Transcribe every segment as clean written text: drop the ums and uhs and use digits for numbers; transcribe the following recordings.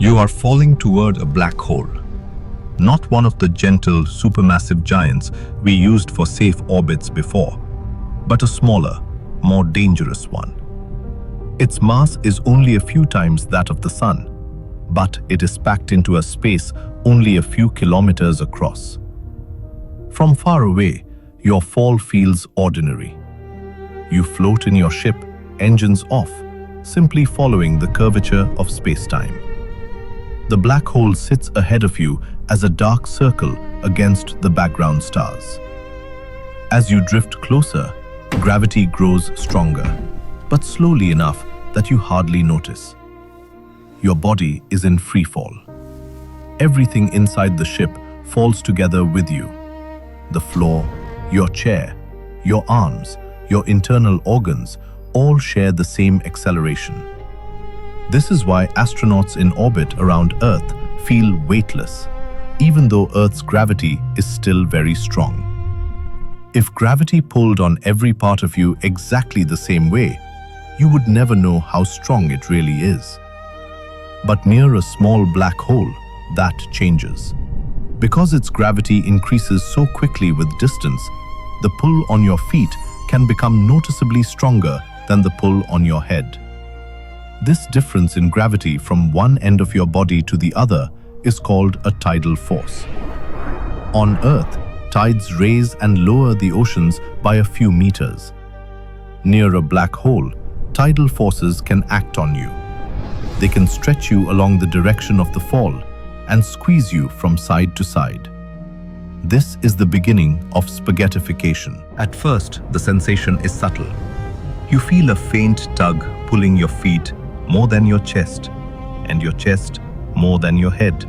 You are falling toward a black hole. Not one of the gentle, supermassive giants we used for safe orbits before, but a smaller, more dangerous one. Its mass is only a few times that of the Sun, but it is packed into a space only a few kilometers across. From far away, your fall feels ordinary. You float in your ship, engines off, simply following the curvature of spacetime. The black hole sits ahead of you as a dark circle against the background stars. As you drift closer, gravity grows stronger, but slowly enough that you hardly notice. Your body is in free fall. Everything inside the ship falls together with you. The floor, your chair, your arms, your internal organs all share the same acceleration. This is why astronauts in orbit around Earth feel weightless, even though Earth's gravity is still very strong. If gravity pulled on every part of you exactly the same way, you would never know how strong it really is. But near a small black hole, that changes. Because its gravity increases so quickly with distance, the pull on your feet can become noticeably stronger than the pull on your head. This difference in gravity from one end of your body to the other is called a tidal force. On Earth, tides raise and lower the oceans by a few meters. Near a black hole, tidal forces can act on you. They can stretch you along the direction of the fall and squeeze you from side to side. This is the beginning of spaghettification. At first, the sensation is subtle. You feel a faint tug pulling your feet more than your chest, and your chest more than your head.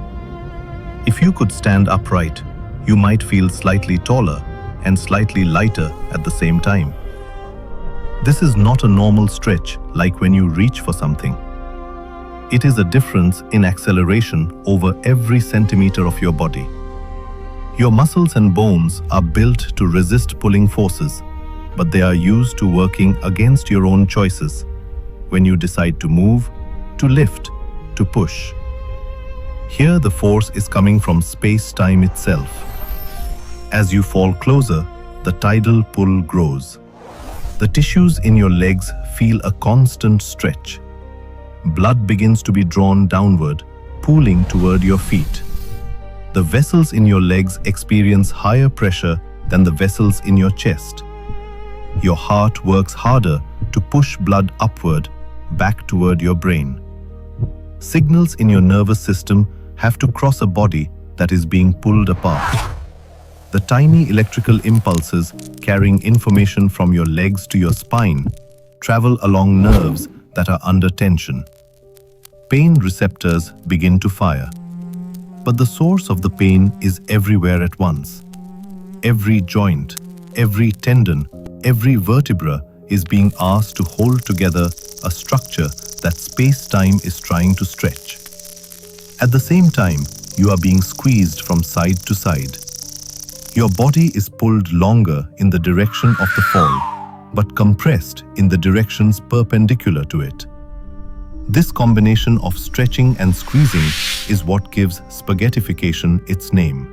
If you could stand upright, you might feel slightly taller and slightly lighter at the same time. This is not a normal stretch like when you reach for something. It is a difference in acceleration over every centimeter of your body. Your muscles and bones are built to resist pulling forces, but they are used to working against your own choices when you decide to move, to lift, to push. Here the force is coming from space-time itself. As you fall closer, the tidal pull grows. The tissues in your legs feel a constant stretch. Blood begins to be drawn downward, pooling toward your feet. The vessels in your legs experience higher pressure than the vessels in your chest. Your heart works harder to push blood upward, back toward your brain. Signals in your nervous system have to cross a body that is being pulled apart. The tiny electrical impulses carrying information from your legs to your spine travel along nerves that are under tension. Pain receptors begin to fire. But the source of the pain is everywhere at once. Every joint, every tendon, every vertebra is being asked to hold together a structure that space-time is trying to stretch. At the same time, you are being squeezed from side to side. Your body is pulled longer in the direction of the fall, but compressed in the directions perpendicular to it. This combination of stretching and squeezing is what gives spaghettification its name.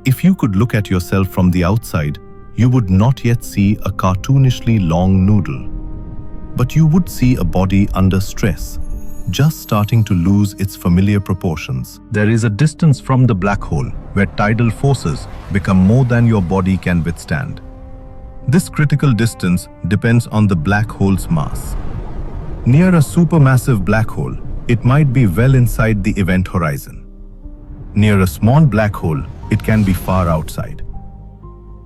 If you could look at yourself from the outside, you would not yet see a cartoonishly long noodle. But you would see a body under stress, just starting to lose its familiar proportions. There is a distance from the black hole where tidal forces become more than your body can withstand. This critical distance depends on the black hole's mass. Near a supermassive black hole, it might be well inside the event horizon. Near a small black hole, it can be far outside.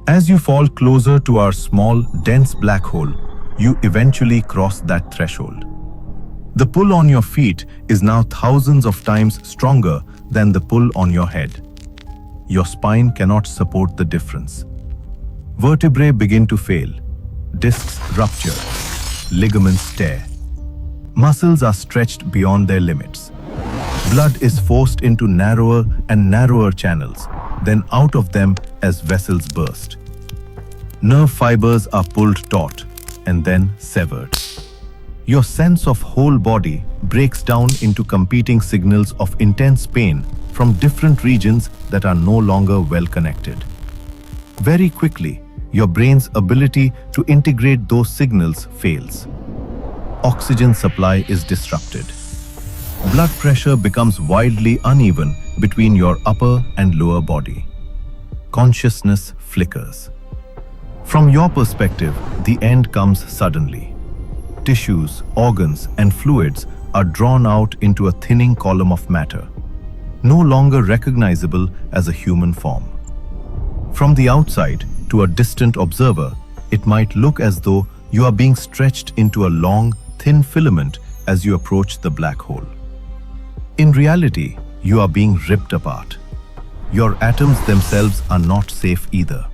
As you fall closer to our small, dense black hole, you eventually cross that threshold. The pull on your feet is now thousands of times stronger than the pull on your head. Your spine cannot support the difference. Vertebrae begin to fail. Discs rupture. Ligaments tear. Muscles are stretched beyond their limits. Blood is forced into narrower and narrower channels, then out of them as vessels burst. Nerve fibers are pulled taut and then severed. Your sense of whole body breaks down into competing signals of intense pain from different regions that are no longer well connected. Very quickly, your brain's ability to integrate those signals fails. Oxygen supply is disrupted. Blood pressure becomes wildly uneven between your upper and lower body. Consciousness flickers. From your perspective, the end comes suddenly. Tissues, organs, and fluids are drawn out into a thinning column of matter, no longer recognizable as a human form. From the outside, to a distant observer, it might look as though you are being stretched into a long, thin filament as you approach the black hole. In reality, you are being ripped apart. Your atoms themselves are not safe either.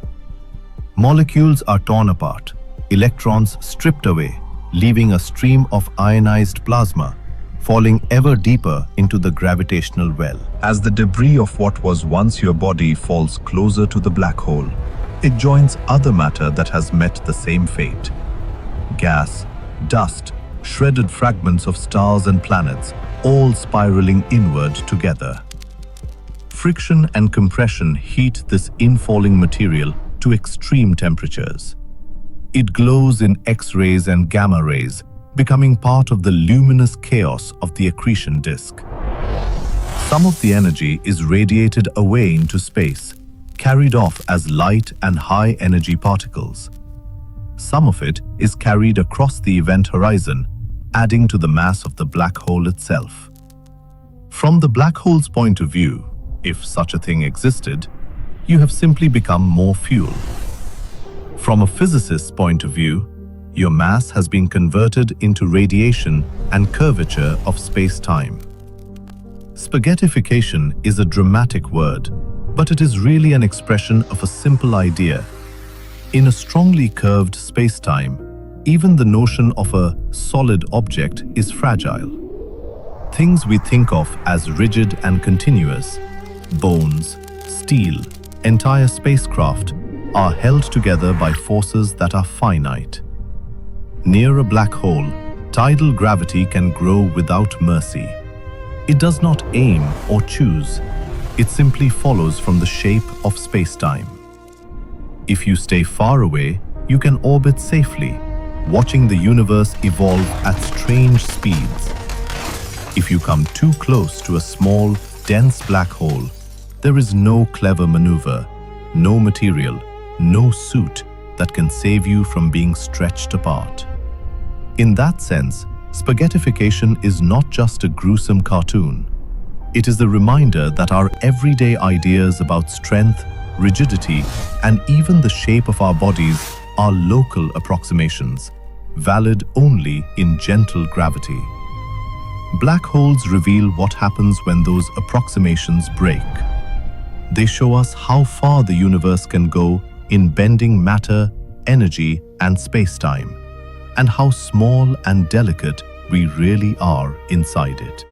Molecules are torn apart, electrons stripped away, leaving a stream of ionized plasma, falling ever deeper into the gravitational well. As the debris of what was once your body falls closer to the black hole, it joins other matter that has met the same fate. Gas, dust, shredded fragments of stars and planets, all spiraling inward together. Friction and compression heat this infalling material to extreme temperatures. It glows in X-rays and gamma rays, becoming part of the luminous chaos of the accretion disk. Some of the energy is radiated away into space, carried off as light and high-energy particles. Some of it is carried across the event horizon, adding to the mass of the black hole itself. From the black hole's point of view, if such a thing existed, you have simply become more fuel. From a physicist's point of view, your mass has been converted into radiation and curvature of space-time. Spaghettification is a dramatic word, but it is really an expression of a simple idea. In a strongly curved space-time, even the notion of a solid object is fragile. Things we think of as rigid and continuous, bones, steel, entire spacecraft, are held together by forces that are finite. Near a black hole, tidal gravity can grow without mercy. It does not aim or choose. It simply follows from the shape of space-time. If you stay far away, you can orbit safely, watching the universe evolve at strange speeds. If you come too close to a small, dense black hole, there is no clever maneuver, no material, no suit that can save you from being stretched apart. In that sense, spaghettification is not just a gruesome cartoon. It is a reminder that our everyday ideas about strength, rigidity, and even the shape of our bodies are local approximations, valid only in gentle gravity. Black holes reveal what happens when those approximations break. They show us how far the universe can go in bending matter, energy, and space-time, and how small and delicate we really are inside it.